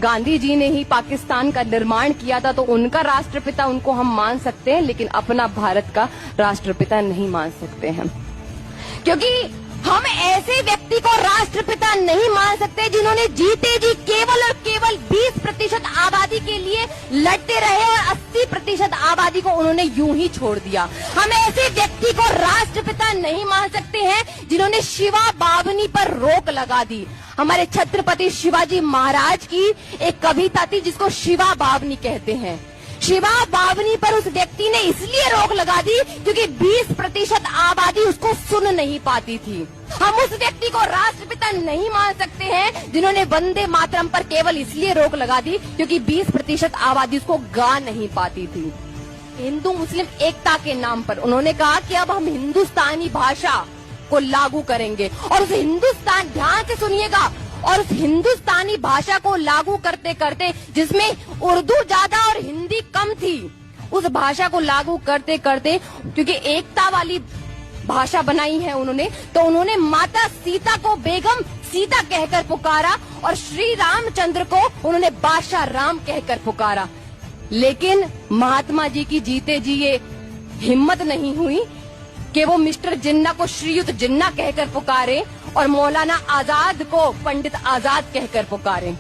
गांधी जी ने ही पाकिस्तान का निर्माण किया था, तो उनका राष्ट्रपिता उनको हम मान सकते हैं, लेकिन अपना भारत का राष्ट्रपिता नहीं मान सकते हैं। क्योंकि हम ऐसे व्यक्ति को राष्ट्रपिता नहीं मान सकते जिन्होंने जीते जी केवल और केवल 20% आबादी के लिए लड़ते रहे और 80% आबादी को उन्होंने यूं ही छोड़ दिया। हम ऐसे व्यक्ति को राष्ट्रपिता नहीं मान सकते हैं जिन्होंने शिवा बावनी पर रोक लगा दी। हमारे छत्रपति शिवाजी महाराज की एक कविता थी जिसको शिवा बावनी कहते हैं। शिवा बावनी पर उस व्यक्ति ने इसलिए रोक लगा दी क्योंकि 20% आबादी उसको सुन नहीं पाती थी। हम उस व्यक्ति को राष्ट्रपिता नहीं मान सकते हैं जिन्होंने वंदे मातरम पर केवल इसलिए रोक लगा दी क्योंकि 20% आबादी उसको गा नहीं पाती थी। हिंदू मुस्लिम एकता के नाम पर उन्होंने कहा कि अब हम हिंदुस्तानी भाषा को लागू करेंगे, और उस हिंदुस्तान, ध्यान से सुनिएगा, और उस हिंदुस्तानी भाषा को लागू करते करते, जिसमें उर्दू ज्यादा और हिंदी कम थी, उस भाषा को लागू करते करते, क्योंकि एकता वाली भाषा बनाई है उन्होंने, तो उन्होंने माता सीता को बेगम सीता कहकर पुकारा और श्री रामचंद्र को उन्होंने बादशाह राम कहकर पुकारा। लेकिन महात्मा जी की जीते जी ये हिम्मत नहीं हुई कि वो मिस्टर जिन्ना को श्रीयुत जिन्ना कहकर पुकारे और मौलाना आजाद को पंडित आजाद कहकर पुकारे।